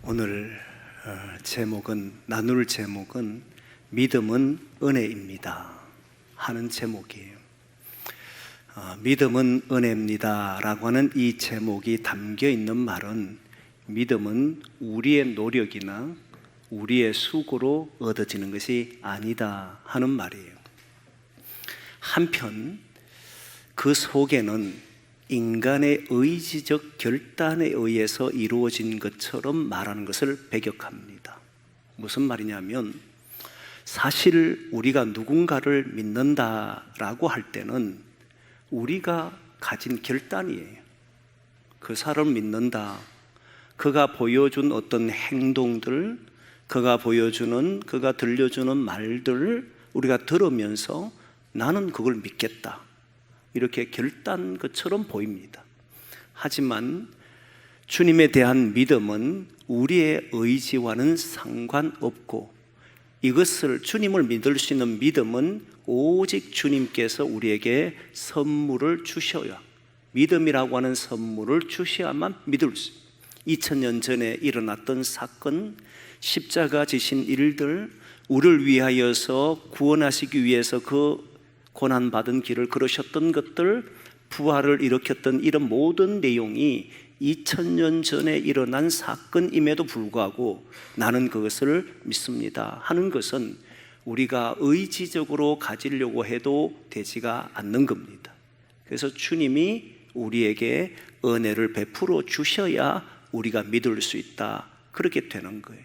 오늘 나눌 제목은 믿음은 은혜입니다 하는 제목이에요. 믿음은 은혜입니다 라고 하는 이 제목이 담겨 있는 말은 믿음은 우리의 노력이나 우리의 수고로 얻어지는 것이 아니다 하는 말이에요. 한편 그 속에는 인간의 의지적 결단에 의해서 이루어진 것처럼 말하는 것을 배격합니다. 무슨 말이냐면, 사실 우리가 누군가를 믿는다라고 할 때는 우리가 가진 결단이에요. 그 사람을 믿는다, 그가 보여준 어떤 행동들, 그가 들려주는 말들을 우리가 들으면서 나는 그걸 믿겠다, 이렇게 결단 것처럼 보입니다. 하지만 주님에 대한 믿음은 우리의 의지와는 상관없고, 이것을 주님을 믿을 수 있는 믿음은 오직 주님께서 우리에게 선물을 주셔야, 믿음이라고 하는 선물을 주셔야만 믿을 수 있어요. 2000년 전에 일어났던 사건, 십자가 지신 일들, 우리를 위하여서 구원하시기 위해서 그 고난받은 길을 걸으셨던 것들, 부활을 일으켰던 이런 모든 내용이 2000년 전에 일어난 사건임에도 불구하고 나는 그것을 믿습니다 하는 것은 우리가 의지적으로 가지려고 해도 되지가 않는 겁니다. 그래서 주님이 우리에게 은혜를 베풀어 주셔야 우리가 믿을 수 있다, 그렇게 되는 거예요.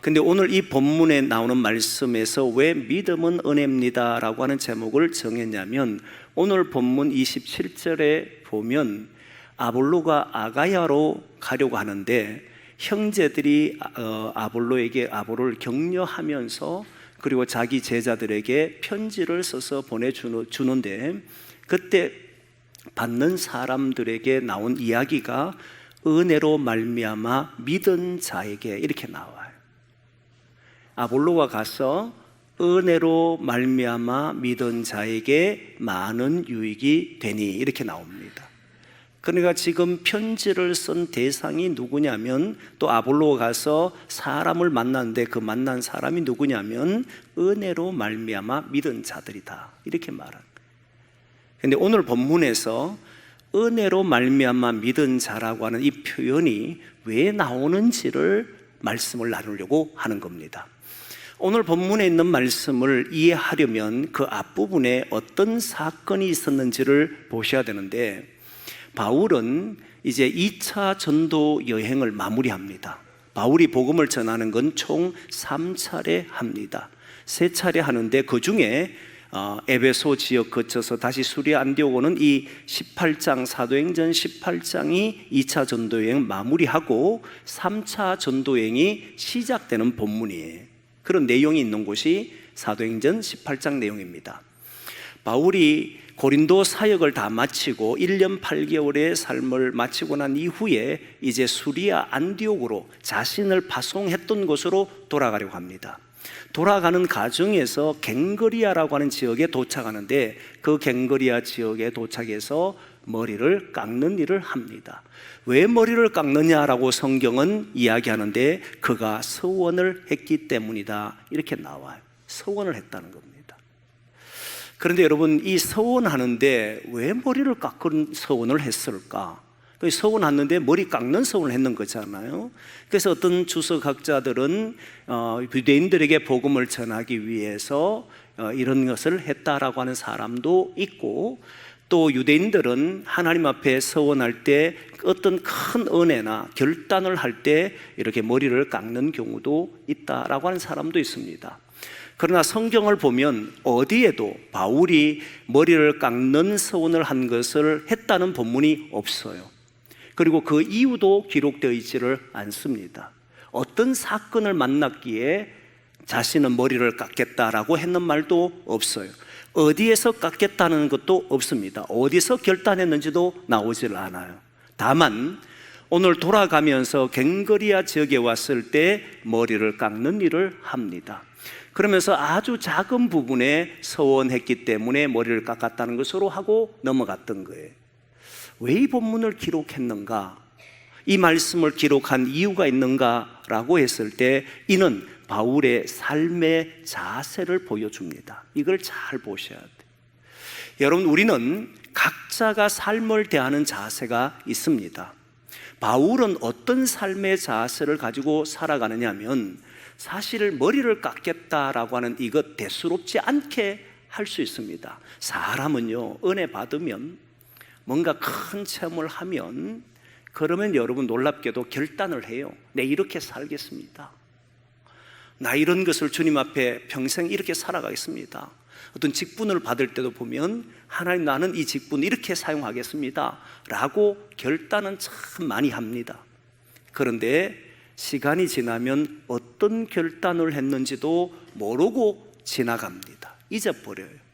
근데 오늘 이 본문에 나오는 말씀에서 왜 믿음은 은혜입니다 라고 하는 제목을 정했냐면, 오늘 본문 27절에 보면 아볼로가 아가야로 가려고 하는데 형제들이 아볼로를 격려하면서 그리고 자기 제자들에게 편지를 써서 보내주는데, 그때 받는 사람들에게 나온 이야기가 은혜로 말미암아 믿은 자에게, 이렇게 나와요. 아볼로가 가서 은혜로 말미암아 믿은 자에게 많은 유익이 되니, 이렇게 나옵니다. 그러니까 지금 편지를 쓴 대상이 누구냐면, 또 아볼로가 가서 사람을 만났는데 그 만난 사람이 누구냐면 은혜로 말미암아 믿은 자들이다, 이렇게 말한. 근데 오늘 본문에서 은혜로 말미암아 믿은 자라고 하는 이 표현이 왜 나오는지를 말씀을 나누려고 하는 겁니다. 오늘 본문에 있는 말씀을 이해하려면 그 앞부분에 어떤 사건이 있었는지를 보셔야 되는데, 바울은 이제 2차 전도 여행을 마무리합니다. 바울이 복음을 전하는 건 총 3차례 합니다. 3차례 하는데 그 중에 에베소 지역 거쳐서 다시 수리아 안디옥 오는 이 18장, 사도행전 18장이 2차 전도여행 마무리하고 3차 전도여행이 시작되는 본문이에요. 그런 내용이 있는 곳이 사도행전 18장 내용입니다. 바울이 고린도 사역을 다 마치고 1년 8개월의 삶을 마치고 난 이후에 이제 수리아 안디옥으로 자신을 파송했던 곳으로 돌아가려고 합니다. 돌아가는 과정에서 갱그리아라고 하는 지역에 도착하는데, 그 갱그리아 지역에 도착해서 머리를 깎는 일을 합니다. 왜 머리를 깎느냐라고 성경은 이야기하는데, 그가 서원을 했기 때문이다, 이렇게 나와요. 서원을 했다는 겁니다. 그런데 여러분, 이 서원하는데 왜 머리를 깎은 서원을 했을까? 서원하는데 머리 깎는 서원을 했는 거잖아요. 그래서 어떤 주석학자들은 유대인들에게 복음을 전하기 위해서 이런 것을 했다라고 하는 사람도 있고, 또 유대인들은 하나님 앞에 서원할 때 어떤 큰 은혜나 결단을 할 때 이렇게 머리를 깎는 경우도 있다라고 하는 사람도 있습니다. 그러나 성경을 보면 어디에도 바울이 머리를 깎는 서원을 한 것을 했다는 본문이 없어요. 그리고 그 이유도 기록되어 있지를 않습니다. 어떤 사건을 만났기에 자신은 머리를 깎겠다라고 했는 말도 없어요. 어디에서 깎겠다는 것도 없습니다. 어디서 결단했는지도 나오질 않아요. 다만 오늘 돌아가면서 갱그리아 지역에 왔을 때 머리를 깎는 일을 합니다. 그러면서 아주 작은 부분에 서원했기 때문에 머리를 깎았다는 것으로 하고 넘어갔던 거예요. 왜 이 본문을 기록했는가? 이 말씀을 기록한 이유가 있는가라고 했을 때 이는 바울의 삶의 자세를 보여줍니다. 이걸 잘 보셔야 돼요. 여러분, 우리는 각자가 삶을 대하는 자세가 있습니다. 바울은 어떤 삶의 자세를 가지고 살아가느냐 하면 사실 머리를 깎겠다라고 하는 이것 대수롭지 않게 할 수 있습니다. 사람은요, 은혜 받으면 뭔가 큰 체험을 하면 그러면 여러분 놀랍게도 결단을 해요. 내 이렇게 살겠습니다. 나 이런 것을 주님 앞에 평생 이렇게 살아가겠습니다. 어떤 직분을 받을 때도 보면 하나님, 나는 이 직분 이렇게 사용하겠습니다 라고 결단은 참 많이 합니다. 그런데 시간이 지나면 어떤 결단을 했는지도 모르고 지나갑니다. 잊어버려요.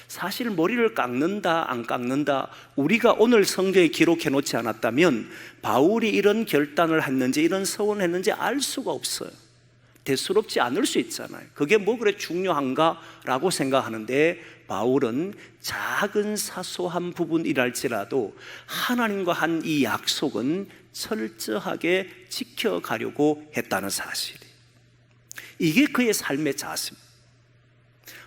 사실 머리를 깎는다 안 깎는다, 우리가 오늘 성경에 기록해 놓지 않았다면 바울이 이런 결단을 했는지 이런 서원을 했는지 알 수가 없어요. 대수롭지 않을 수 있잖아요. 그게 뭐 그래 중요한가 라고 생각하는데, 바울은 작은 사소한 부분이랄지라도 하나님과 한 이 약속은 철저하게 지켜가려고 했다는 사실, 이게 그의 삶의 자세입니다.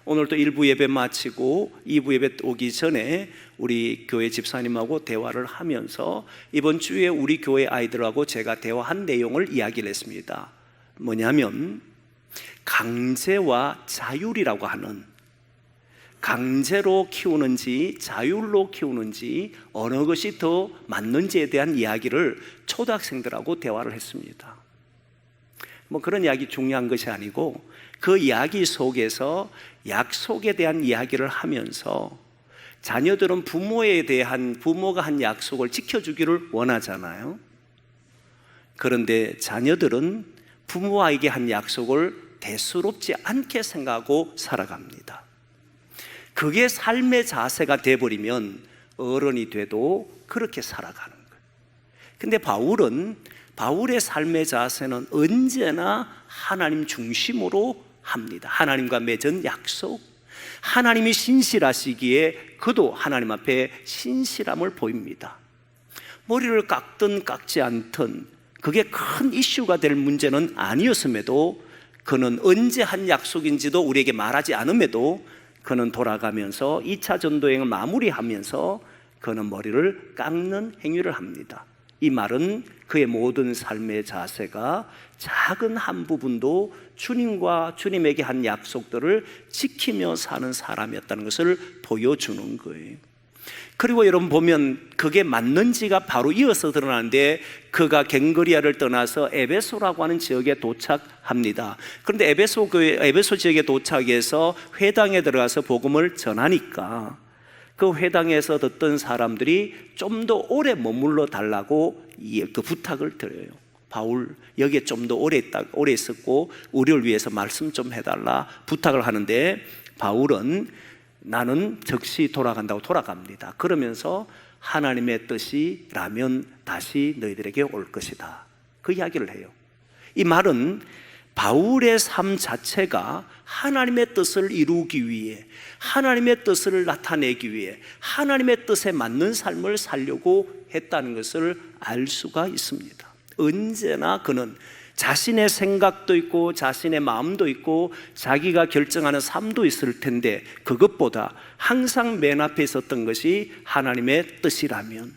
오늘 또 1부 예배 마치고 2부 예배 오기 전에 우리 교회 집사님하고 대화를 하면서 이번 주에 우리 교회 아이들하고 제가 대화한 내용을 이야기를 했습니다. 뭐냐면 강제와 자율이라고 하는, 강제로 키우는지 자율로 키우는지 어느 것이 더 맞는지에 대한 이야기를 초등학생들하고 대화를 했습니다. 뭐 그런 이야기 중요한 것이 아니고 그 이야기 속에서 약속에 대한 이야기를 하면서 자녀들은 부모가 한 약속을 지켜주기를 원하잖아요. 그런데 자녀들은 부모에게 한 약속을 대수롭지 않게 생각하고 살아갑니다. 그게 삶의 자세가 돼버리면 어른이 돼도 그렇게 살아가는 거예요. 근데 바울의 삶의 자세는 언제나 하나님 중심으로 합니다. 하나님과 맺은 약속, 하나님이 신실하시기에 그도 하나님 앞에 신실함을 보입니다. 머리를 깎든 깎지 않든 그게 큰 이슈가 될 문제는 아니었음에도, 그는 언제 한 약속인지도 우리에게 말하지 않음에도 그는 돌아가면서 2차 전도여행을 마무리하면서 그는 머리를 깎는 행위를 합니다. 이 말은 그의 모든 삶의 자세가 작은 한 부분도 주님과 주님에게 한 약속들을 지키며 사는 사람이었다는 것을 보여주는 거예요. 그리고 여러분 보면 그게 맞는지가 바로 이어서 드러나는데, 그가 겐거리아를 떠나서 에베소라고 하는 지역에 도착합니다. 그런데 에베소 지역에 도착해서 회당에 들어가서 복음을 전하니까 그 회당에서 듣던 사람들이 좀 더 오래 머물러 달라고 그 부탁을 드려요. 바울 여기에 좀 더 오래 있었고 우리를 위해서 말씀 좀 해달라 부탁을 하는데, 바울은 나는 즉시 돌아간다고 돌아갑니다. 그러면서 하나님의 뜻이라면 다시 너희들에게 올 것이다, 그 이야기를 해요. 이 말은 바울의 삶 자체가 하나님의 뜻을 이루기 위해, 하나님의 뜻을 나타내기 위해 하나님의 뜻에 맞는 삶을 살려고 했다는 것을 알 수가 있습니다. 언제나 그는 자신의 생각도 있고 자신의 마음도 있고 자기가 결정하는 삶도 있을 텐데, 그것보다 항상 맨 앞에 있었던 것이 하나님의 뜻이라면,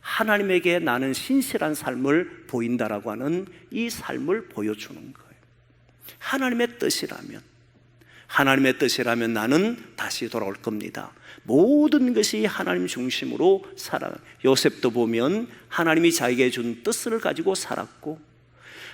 하나님에게 나는 신실한 삶을 보인다라고 하는 이 삶을 보여주는 거예요. 하나님의 뜻이라면 나는 다시 돌아올 겁니다. 모든 것이 하나님 중심으로 살아. 요셉도 보면 하나님이 자기에게 준 뜻을 가지고 살았고,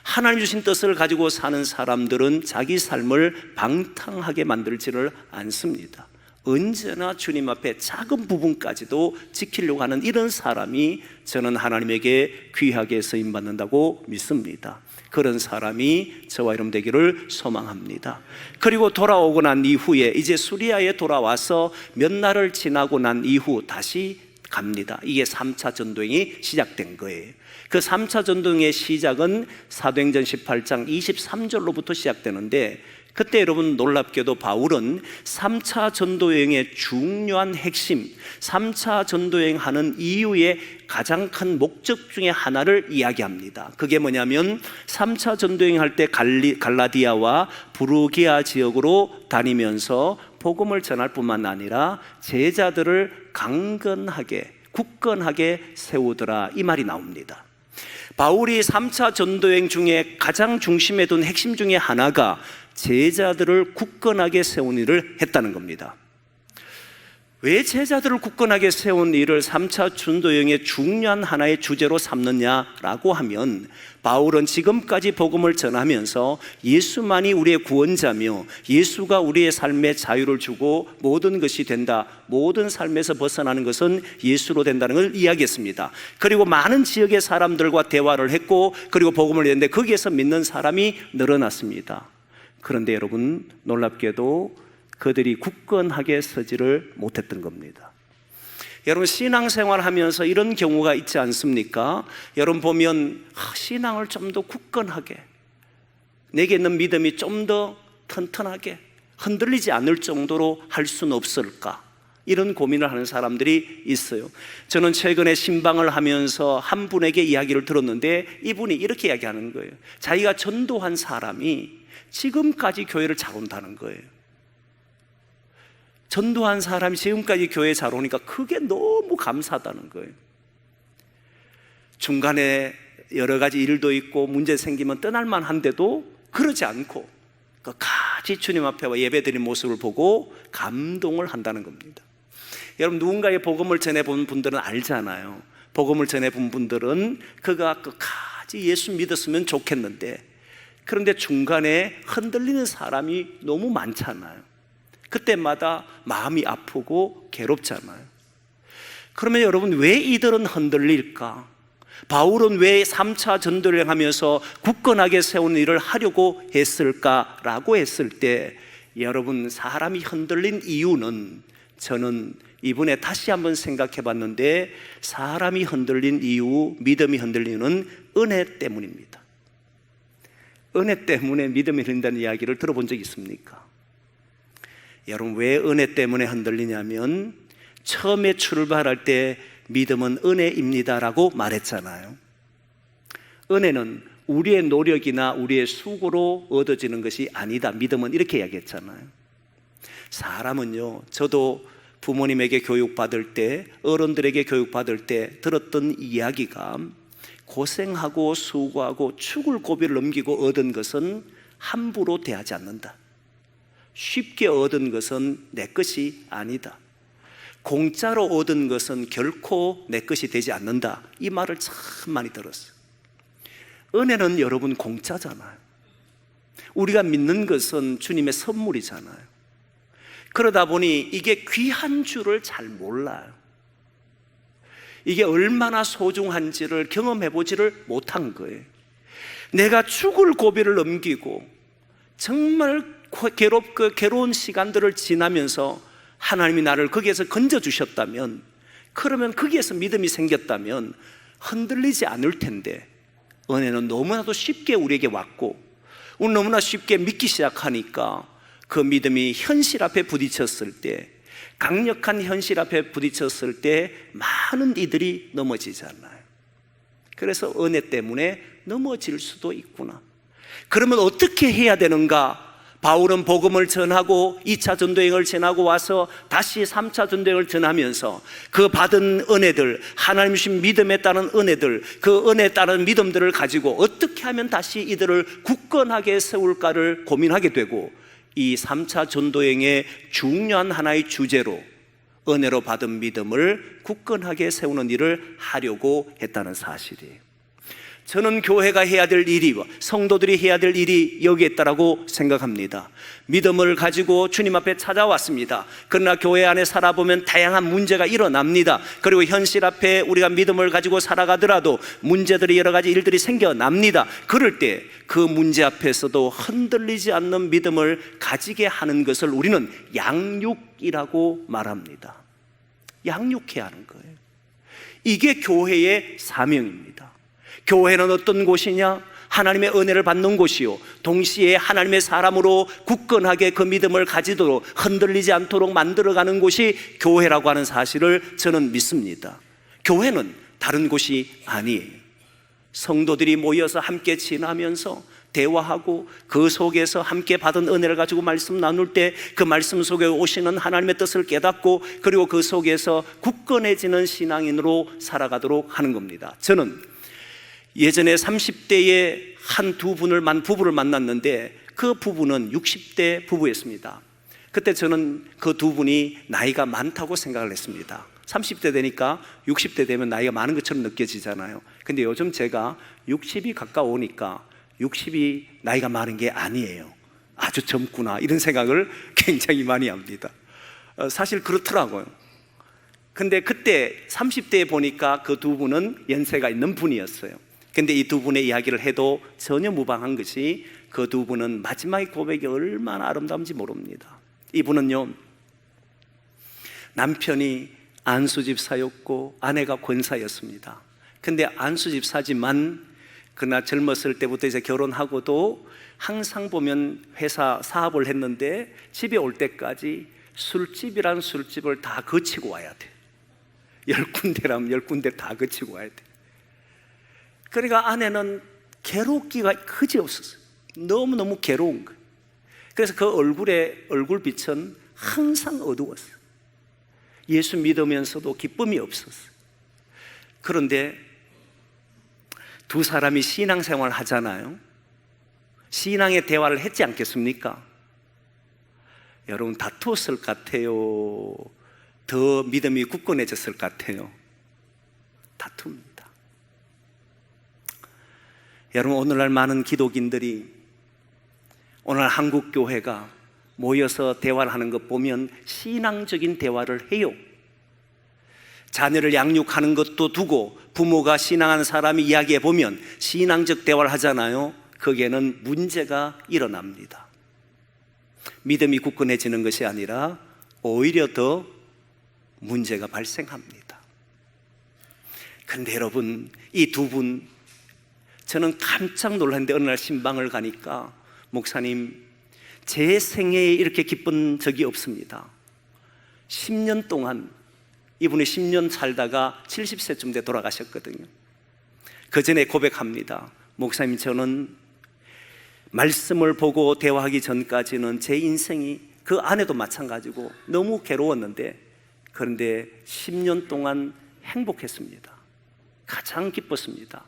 하나님 주신 뜻을 가지고 사는 사람들은 자기 삶을 방탕하게 만들지를 않습니다. 언제나 주님 앞에 작은 부분까지도 지키려고 하는 이런 사람이 저는 하나님에게 귀하게 쓰임받는다고 믿습니다. 그런 사람이 저와 여러분 되기를 소망합니다. 그리고 돌아오고 난 이후에 이제 수리아에 돌아와서 몇 날을 지나고 난 이후 다시 갑니다. 이게 3차 전도행이 시작된 거예요. 그 3차 전도행의 시작은 사도행전 18장 23절로부터 시작되는데, 그때 여러분 놀랍게도 바울은 3차 전도여행의 중요한 핵심, 3차 전도여행하는 이유의 가장 큰 목적 중에 하나를 이야기합니다. 그게 뭐냐면 3차 전도여행할 때 갈라디아와 부르기아 지역으로 다니면서 복음을 전할 뿐만 아니라 제자들을 강건하게, 굳건하게 세우더라, 이 말이 나옵니다. 바울이 3차 전도여행 중에 가장 중심에 둔 핵심 중에 하나가 제자들을 굳건하게 세운 일을 했다는 겁니다. 왜 제자들을 굳건하게 세운 일을 3차 전도여행의 중요한 하나의 주제로 삼느냐라고 하면, 바울은 지금까지 복음을 전하면서 예수만이 우리의 구원자며 예수가 우리의 삶에 자유를 주고 모든 것이 된다, 모든 삶에서 벗어나는 것은 예수로 된다는 걸 이야기했습니다. 그리고 많은 지역의 사람들과 대화를 했고, 그리고 복음을 했는데 거기에서 믿는 사람이 늘어났습니다. 그런데 여러분, 놀랍게도 그들이 굳건하게 서지를 못했던 겁니다. 여러분, 신앙생활 하면서 이런 경우가 있지 않습니까? 여러분 보면 신앙을 좀 더 굳건하게, 내게 있는 믿음이 좀 더 튼튼하게 흔들리지 않을 정도로 할 수는 없을까? 이런 고민을 하는 사람들이 있어요. 저는 최근에 신방을 하면서 한 분에게 이야기를 들었는데, 이분이 이렇게 이야기하는 거예요. 자기가 전도한 사람이 지금까지 교회를 잘 온다는 거예요. 전도한 사람이 지금까지 교회에 잘 오니까 그게 너무 감사하다는 거예요. 중간에 여러 가지 일도 있고 문제 생기면 떠날만 한데도 그러지 않고 끝까지 주님 앞에 와 예배드린 모습을 보고 감동을 한다는 겁니다. 여러분, 누군가의 복음을 전해본 분들은 알잖아요. 복음을 전해본 분들은 그가 끝까지 예수 믿었으면 좋겠는데, 그런데 중간에 흔들리는 사람이 너무 많잖아요. 그때마다 마음이 아프고 괴롭잖아요. 그러면 여러분, 왜 이들은 흔들릴까? 바울은 왜 3차 전도를 하면서 굳건하게 세운 일을 하려고 했을까라고 했을 때, 여러분, 사람이 흔들린 이유는, 저는 이번에 다시 한번 생각해 봤는데, 사람이 흔들린 이유, 믿음이 흔들리는 은혜 때문입니다. 은혜 때문에 믿음이 흔들린다는 이야기를 들어본 적 있습니까? 여러분, 왜 은혜 때문에 흔들리냐면, 처음에 출발할 때 믿음은 은혜입니다라고 말했잖아요. 은혜는 우리의 노력이나 우리의 수고로 얻어지는 것이 아니다, 믿음은 이렇게 이야기했잖아요. 사람은요, 저도 부모님에게 교육받을 때, 어른들에게 교육받을 때 들었던 이야기가, 고생하고 수고하고 죽을 고비를 넘기고 얻은 것은 함부로 대하지 않는다. 쉽게 얻은 것은 내 것이 아니다. 공짜로 얻은 것은 결코 내 것이 되지 않는다. 이 말을 참 많이 들었어요. 은혜는 여러분 공짜잖아요. 우리가 믿는 것은 주님의 선물이잖아요. 그러다 보니 이게 귀한 줄을 잘 몰라요. 이게 얼마나 소중한지를 경험해보지를 못한 거예요. 내가 죽을 고비를 넘기고 정말 괴로운 시간들을 지나면서 하나님이 나를 거기에서 건져주셨다면, 그러면 거기에서 믿음이 생겼다면 흔들리지 않을 텐데, 은혜는 너무나도 쉽게 우리에게 왔고, 우리 너무나 쉽게 믿기 시작하니까 그 믿음이 현실 앞에 부딪혔을 때, 강력한 현실 앞에 부딪혔을 때 많은 이들이 넘어지잖아요. 그래서 은혜 때문에 넘어질 수도 있구나. 그러면 어떻게 해야 되는가? 바울은 복음을 전하고 2차 전도행을 전하고 와서 다시 3차 전도행을 전하면서 그 받은 은혜들, 하나님 주신 믿음에 따른 은혜들, 그 은혜에 따른 믿음들을 가지고 어떻게 하면 다시 이들을 굳건하게 세울까를 고민하게 되고, 이 3차 전도행의 중요한 하나의 주제로 은혜로 받은 믿음을 굳건하게 세우는 일을 하려고 했다는 사실이에요. 저는 교회가 해야 될 일이, 성도들이 해야 될 일이 여기에 있다고 생각합니다. 믿음을 가지고 주님 앞에 찾아왔습니다. 그러나 교회 안에 살아보면 다양한 문제가 일어납니다. 그리고 현실 앞에 우리가 믿음을 가지고 살아가더라도 문제들이, 여러 가지 일들이 생겨납니다. 그럴 때 그 문제 앞에서도 흔들리지 않는 믿음을 가지게 하는 것을 우리는 양육이라고 말합니다. 양육해야 하는 거예요. 이게 교회의 사명입니다. 교회는 어떤 곳이냐? 하나님의 은혜를 받는 곳이요, 동시에 하나님의 사람으로 굳건하게 그 믿음을 가지도록 흔들리지 않도록 만들어가는 곳이 교회라고 하는 사실을 저는 믿습니다. 교회는 다른 곳이 아니에요. 성도들이 모여서 함께 지나면서 대화하고 그 속에서 함께 받은 은혜를 가지고 말씀 나눌 때 그 말씀 속에 오시는 하나님의 뜻을 깨닫고 그리고 그 속에서 굳건해지는 신앙인으로 살아가도록 하는 겁니다. 저는 예전에 30대에 부부를 만났는데 그 부부는 60대 부부였습니다. 그때 저는 그 두 분이 나이가 많다고 생각을 했습니다. 30대 되니까 60대 되면 나이가 많은 것처럼 느껴지잖아요. 근데 요즘 제가 60이 가까우니까 60이 나이가 많은 게 아니에요. 아주 젊구나 이런 생각을 굉장히 많이 합니다. 사실 그렇더라고요. 근데 그때 30대에 보니까 그 두 분은 연세가 있는 분이었어요. 근데 이 두 분의 이야기를 해도 전혀 무방한 것이 그 두 분은 마지막의 고백이 얼마나 아름다운지 모릅니다. 이분은요, 남편이 안수집사였고 아내가 권사였습니다. 근데 안수집사지만 그러나 젊었을 때부터 이제 결혼하고도 항상 보면 회사 사업을 했는데 집에 올 때까지 술집이란 술집을 다 거치고 와야 돼. 10군데라면 10군데 다 거치고 와야 돼. 그러니까 아내는 괴롭기가 그지없었어요. 너무너무 괴로운 거예요. 그래서 그 얼굴빛은 항상 어두웠어요. 예수 믿으면서도 기쁨이 없었어요. 그런데 두 사람이 신앙생활을 하잖아요. 신앙의 대화를 했지 않겠습니까? 여러분, 다투었을 것 같아요? 더 믿음이 굳건해졌을 것 같아요? 다툽니다. 여러분, 오늘날 많은 기독인들이, 오늘 한국교회가 모여서 대화를 하는 것 보면 신앙적인 대화를 해요. 자녀를 양육하는 것도 두고 부모가 신앙하는 사람이 이야기해 보면 신앙적 대화를 하잖아요. 거기에는 문제가 일어납니다. 믿음이 굳건해지는 것이 아니라 오히려 더 문제가 발생합니다. 그런데 여러분, 이 두 분, 저는 깜짝 놀랐는데 어느 날 신방을 가니까 목사님, 제 생애에 이렇게 기쁜 적이 없습니다. 10년 동안, 이분이 10년 살다가 70세쯤 돼 돌아가셨거든요. 그 전에 고백합니다. 목사님, 저는 말씀을 보고 대화하기 전까지는 제 인생이, 그 안에도 마찬가지고 너무 괴로웠는데, 그런데 10년 동안 행복했습니다. 가장 기뻤습니다.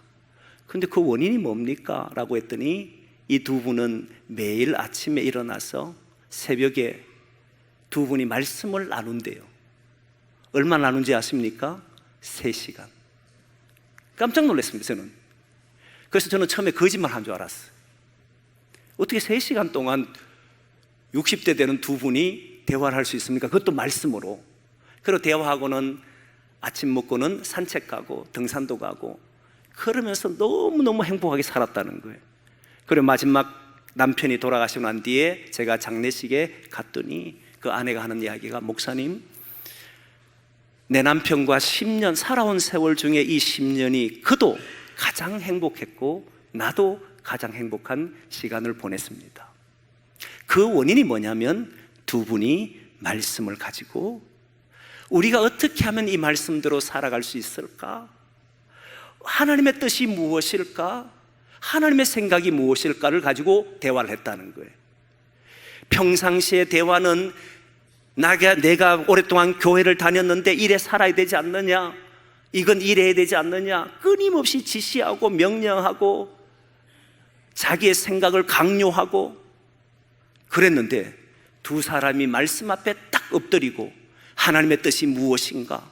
근데 그 원인이 뭡니까? 라고 했더니 이 두 분은 매일 아침에 일어나서 새벽에 두 분이 말씀을 나눈대요. 얼마나 나눈지 아십니까? 3시간. 깜짝 놀랐습니다, 저는. 그래서 저는 처음에 거짓말 한 줄 알았어요. 어떻게 3시간 동안 60대 되는 두 분이 대화를 할 수 있습니까? 그것도 말씀으로. 그리고 대화하고는 아침 먹고는 산책 가고 등산도 가고 그러면서 너무너무 행복하게 살았다는 거예요. 그리고 마지막 남편이 돌아가시고 난 뒤에 제가 장례식에 갔더니 그 아내가 하는 이야기가, 목사님, 내 남편과 10년 살아온 세월 중에 이 10년이 그도 가장 행복했고 나도 가장 행복한 시간을 보냈습니다. 그 원인이 뭐냐면 두 분이 말씀을 가지고 우리가 어떻게 하면 이 말씀대로 살아갈 수 있을까? 하나님의 뜻이 무엇일까? 하나님의 생각이 무엇일까를 가지고 대화를 했다는 거예요. 평상시의 대화는 내가 오랫동안 교회를 다녔는데 이래 살아야 되지 않느냐? 이건 이래야 되지 않느냐? 끊임없이 지시하고 명령하고 자기의 생각을 강요하고 그랬는데 두 사람이 말씀 앞에 딱 엎드리고 하나님의 뜻이 무엇인가?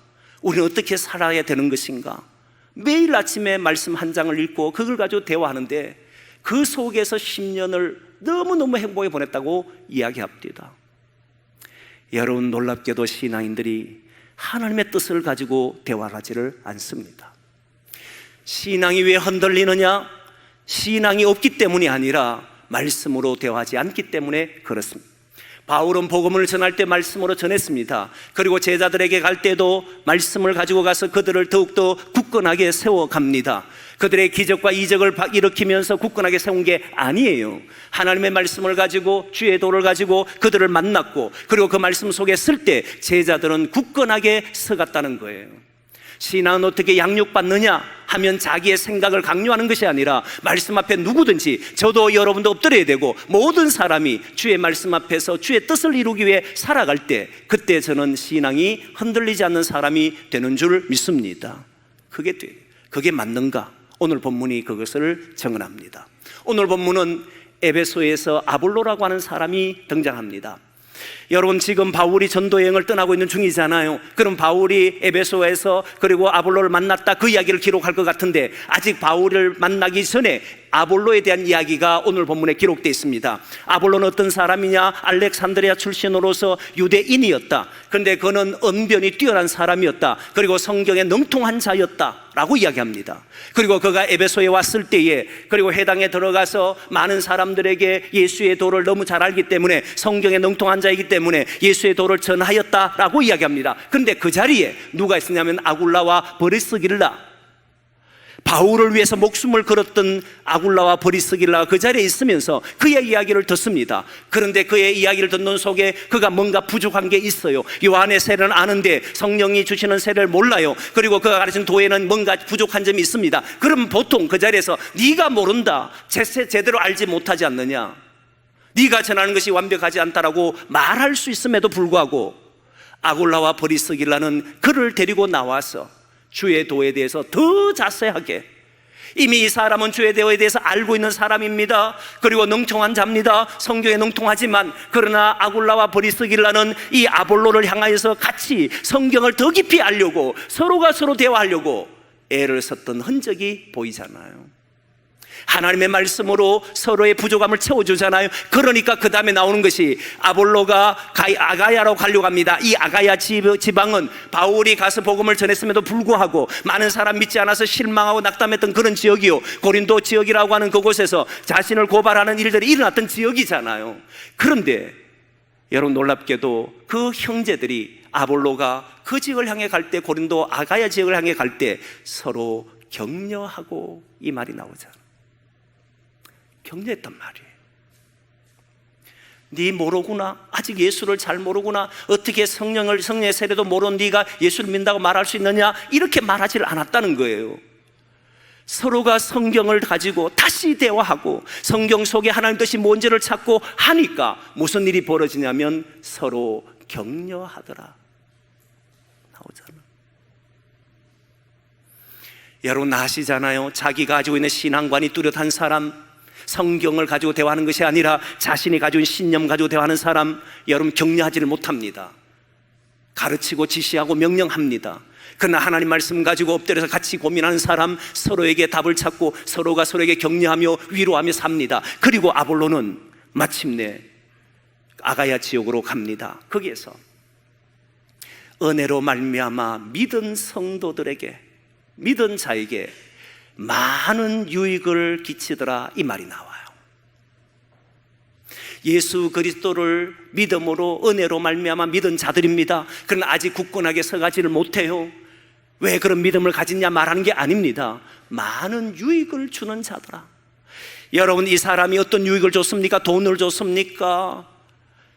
우리는 어떻게 살아야 되는 것인가? 매일 아침에 말씀 한 장을 읽고 그걸 가지고 대화하는데 그 속에서 10년을 너무너무 행복하게 보냈다고 이야기합니다. 여러분, 놀랍게도 신앙인들이 하나님의 뜻을 가지고 대화하지를 않습니다. 신앙이 왜 흔들리느냐? 신앙이 없기 때문이 아니라 말씀으로 대화하지 않기 때문에 그렇습니다. 바울은 복음을 전할 때 말씀으로 전했습니다. 그리고 제자들에게 갈 때도 말씀을 가지고 가서 그들을 더욱더 굳건하게 세워갑니다. 그들의 기적과 이적을 일으키면서 굳건하게 세운 게 아니에요. 하나님의 말씀을 가지고 주의 도를 가지고 그들을 만났고, 그리고 그 말씀 속에 설 때 제자들은 굳건하게 서갔다는 거예요. 신앙은 어떻게 양육받느냐 하면 자기의 생각을 강요하는 것이 아니라 말씀 앞에 누구든지, 저도 여러분도 엎드려야 되고 모든 사람이 주의 말씀 앞에서 주의 뜻을 이루기 위해 살아갈 때, 그때 저는 신앙이 흔들리지 않는 사람이 되는 줄 믿습니다. 그게 맞는가? 오늘 본문이 그것을 증언합니다. 오늘 본문은 에베소에서 아볼로라고 하는 사람이 등장합니다. 여러분, 지금 바울이 전도 여행을 떠나고 있는 중이잖아요. 그럼 바울이 에베소에서 그리고 아볼로를 만났다, 그 이야기를 기록할 것 같은데, 아직 바울을 만나기 전에 아볼로에 대한 이야기가 오늘 본문에 기록되어 있습니다. 아볼로는 어떤 사람이냐? 알렉산드리아 출신으로서 유대인이었다. 그런데 그는 언변이 뛰어난 사람이었다. 그리고 성경에 능통한 자였다 라고 이야기합니다. 그리고 그가 에베소에 왔을 때에, 그리고 회당에 들어가서 많은 사람들에게 예수의 도를 너무 잘 알기 때문에, 성경에 능통한 자이기 때문에 예수의 도를 전하였다라고 이야기합니다. 그런데 그 자리에 누가 있었냐면 아굴라와 브리스길라, 바울을 위해서 목숨을 걸었던 아굴라와 브리스길라가 그 자리에 있으면서 그의 이야기를 듣습니다. 그런데 그의 이야기를 듣는 속에 그가 뭔가 부족한 게 있어요. 요한의 세례는 아는데 성령이 주시는 세례를 몰라요. 그리고 그가 가르친 도에는 뭔가 부족한 점이 있습니다. 그럼 보통 그 자리에서 네가 모른다, 제대로 알지 못하지 않느냐, 네가 전하는 것이 완벽하지 않다라고 말할 수 있음에도 불구하고 아굴라와 브리스길라는 그를 데리고 나와서 주의 도에 대해서 더 자세하게, 이미 이 사람은 주의 도에 대해서 알고 있는 사람입니다. 그리고 능통한 자입니다. 성경에 능통하지만, 그러나 아굴라와 브리스길라는 이 아볼로를 향하여서 같이 성경을 더 깊이 알려고, 서로가 서로 대화하려고 애를 썼던 흔적이 보이잖아요. 하나님의 말씀으로 서로의 부족함을 채워주잖아요. 그러니까 그 다음에 나오는 것이 아볼로가 아가야로 가려고 합니다. 이 아가야 지방은 바울이 가서 복음을 전했음에도 불구하고 많은 사람 믿지 않아서 실망하고 낙담했던 그런 지역이요, 고린도 지역이라고 하는 그곳에서 자신을 고발하는 일들이 일어났던 지역이잖아요. 그런데 여러분, 놀랍게도 그 형제들이 아볼로가 그 지역을 향해 갈 때, 고린도 아가야 지역을 향해 갈 때 서로 격려하고, 이 말이 나오잖아요. 격려했단 말이에요. 네 모르구나, 아직 예수를 잘 모르구나, 어떻게 성령의 세례도 모르는 네가 예수를 믿는다고 말할 수 있느냐, 이렇게 말하지를 않았다는 거예요. 서로가 성경을 가지고 다시 대화하고 성경 속에 하나님 뜻이 뭔지를 찾고 하니까 무슨 일이 벌어지냐면 서로 격려하더라 나오잖아. 여러분 아시잖아요. 자기가 가지고 있는 신앙관이 뚜렷한 사람, 성경을 가지고 대화하는 것이 아니라 자신이 가지고 있는 신념 가지고 대화하는 사람, 여러분 격려하지를 못합니다. 가르치고 지시하고 명령합니다. 그러나 하나님 말씀 가지고 엎드려서 같이 고민하는 사람, 서로에게 답을 찾고 서로가 서로에게 격려하며 위로하며 삽니다. 그리고 아볼로는 마침내 아가야 지역으로 갑니다. 거기에서 은혜로 말미암아 믿은 성도들에게, 믿은 자에게 많은 유익을 끼치더라, 이 말이 나와요. 예수 그리스도를 믿음으로, 은혜로 말미암아 믿은 자들입니다. 그러나 아직 굳건하게 서가지를 못해요. 왜 그런 믿음을 가졌냐 말하는 게 아닙니다. 많은 유익을 주는 자더라. 여러분, 이 사람이 어떤 유익을 줬습니까? 돈을 줬습니까?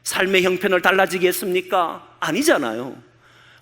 삶의 형편을 달라지게 했습니까? 아니잖아요.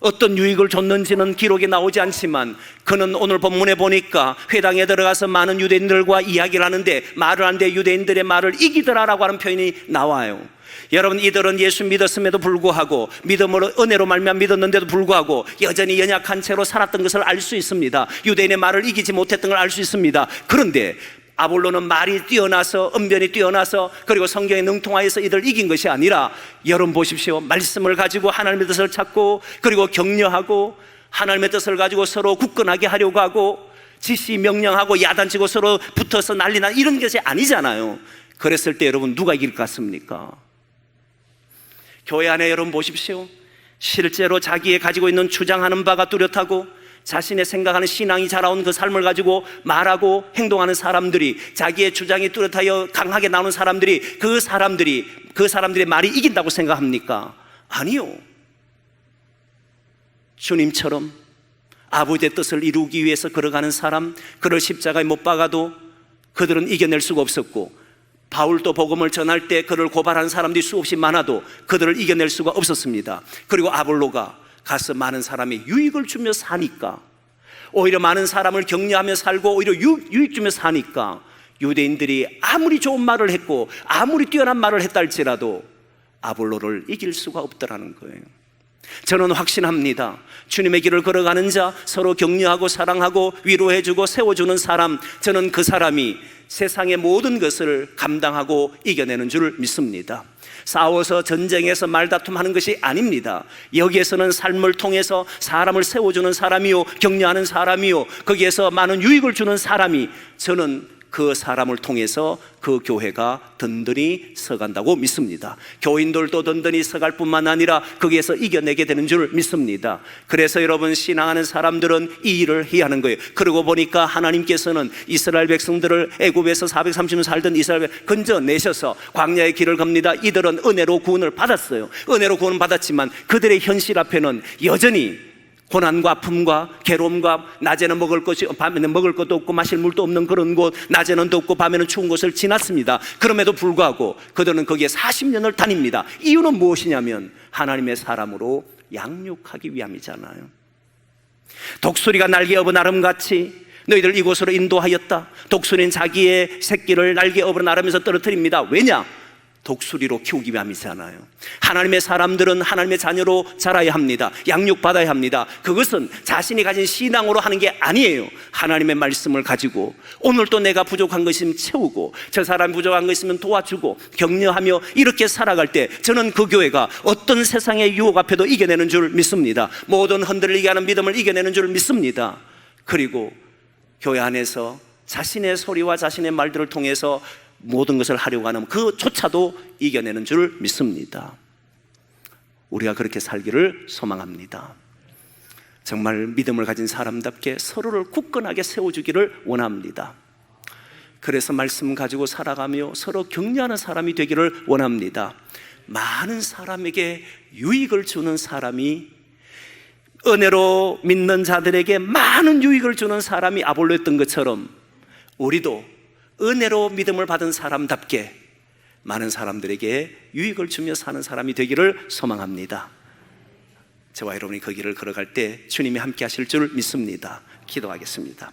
어떤 유익을 줬는지는 기록에 나오지 않지만 그는 오늘 본문에 보니까 회당에 들어가서 많은 유대인들과 이야기를 하는데, 말을 하는데 유대인들의 말을 이기더라라고 하는 표현이 나와요. 여러분, 이들은 예수 믿었음에도 불구하고, 믿음으로 은혜로 말미암아 믿었는데도 불구하고 여전히 연약한 채로 살았던 것을 알 수 있습니다. 유대인의 말을 이기지 못했던 걸 알 수 있습니다. 그런데 아볼로는 말이 뛰어나서, 언변이 뛰어나서, 그리고 성경에 능통하여서 이들 이긴 것이 아니라, 여러분 보십시오. 말씀을 가지고 하나님의 뜻을 찾고, 그리고 격려하고, 하나님의 뜻을 가지고 서로 굳건하게 하려고 하고, 지시 명령하고 야단치고 서로 붙어서 난리나, 이런 것이 아니잖아요. 그랬을 때 여러분 누가 이길 것 같습니까? 교회 안에 여러분 보십시오. 실제로 자기의 가지고 있는 주장하는 바가 뚜렷하고 자신의 생각하는 신앙이 자라온 그 삶을 가지고 말하고 행동하는 사람들이, 자기의 주장이 뚜렷하여 강하게 나오는 사람들이 그 사람들의 말이 이긴다고 생각합니까? 아니요. 주님처럼 아버지의 뜻을 이루기 위해서 걸어가는 사람, 그를 십자가에 못 박아도 그들은 이겨낼 수가 없었고, 바울도 복음을 전할 때 그를 고발하는 사람들이 수없이 많아도 그들을 이겨낼 수가 없었습니다. 그리고 아볼로가 가서 많은 사람이 유익을 주며 사니까, 오히려 많은 사람을 격려하며 살고 오히려 유익 주며 사니까, 유대인들이 아무리 좋은 말을 했고 아무리 뛰어난 말을 했다 할지라도 아볼로를 이길 수가 없더라는 거예요. 저는 확신합니다. 주님의 길을 걸어가는 자, 서로 격려하고 사랑하고 위로해주고 세워주는 사람, 저는 그 사람이 세상의 모든 것을 감당하고 이겨내는 줄 믿습니다. 싸워서 전쟁에서 말다툼하는 것이 아닙니다. 여기에서는 삶을 통해서 사람을 세워주는 사람이요, 격려하는 사람이요, 거기에서 많은 유익을 주는 사람이, 저는 그 사람을 통해서 그 교회가 든든히 서간다고 믿습니다. 교인들도 든든히 서갈 뿐만 아니라 거기에서 이겨내게 되는 줄 믿습니다. 그래서 여러분, 신앙하는 사람들은 이 일을 해야 하는 거예요. 그러고 보니까 하나님께서는 이스라엘 백성들을 애굽에서 430년 살던 이스라엘 건져내셔서 광야의 길을 갑니다. 이들은 은혜로 구원을 받았어요. 은혜로 구원을 받았지만 그들의 현실 앞에는 여전히 고난과 아픔과 괴로움과, 낮에는 먹을 것이, 밤에는 먹을 것도 없고 마실 물도 없는 그런 곳, 낮에는 덥고 밤에는 추운 곳을 지났습니다. 그럼에도 불구하고 그들은 거기에 40년을 다닙니다. 이유는 무엇이냐면 하나님의 사람으로 양육하기 위함이잖아요. 독수리가 날개 업은 아름같이 너희들 이곳으로 인도하였다. 독수리는 자기의 새끼를 날개 업으로 나르면서 떨어뜨립니다. 왜냐? 독수리로 키우기 위함이잖아요. 하나님의 사람들은 하나님의 자녀로 자라야 합니다. 양육받아야 합니다. 그것은 자신이 가진 신앙으로 하는 게 아니에요. 하나님의 말씀을 가지고 오늘 또 내가 부족한 것 있으면 채우고, 저 사람이 부족한 것 있으면 도와주고 격려하며 이렇게 살아갈 때 저는 그 교회가 어떤 세상의 유혹 앞에도 이겨내는 줄 믿습니다. 모든 흔들리게 하는 믿음을 이겨내는 줄 믿습니다. 그리고 교회 안에서 자신의 소리와 자신의 말들을 통해서 모든 것을 하려고 하는 그조차도 이겨내는 줄 믿습니다. 우리가 그렇게 살기를 소망합니다. 정말 믿음을 가진 사람답게 서로를 굳건하게 세워주기를 원합니다. 그래서 말씀 가지고 살아가며 서로 격려하는 사람이 되기를 원합니다. 많은 사람에게 유익을 주는 사람이, 은혜로 믿는 자들에게 많은 유익을 주는 사람이 아볼로였던 것처럼 우리도 은혜로 믿음을 받은 사람답게 많은 사람들에게 유익을 주며 사는 사람이 되기를 소망합니다. 저와 여러분이 그 길을 걸어갈 때 주님이 함께 하실 줄 믿습니다. 기도하겠습니다.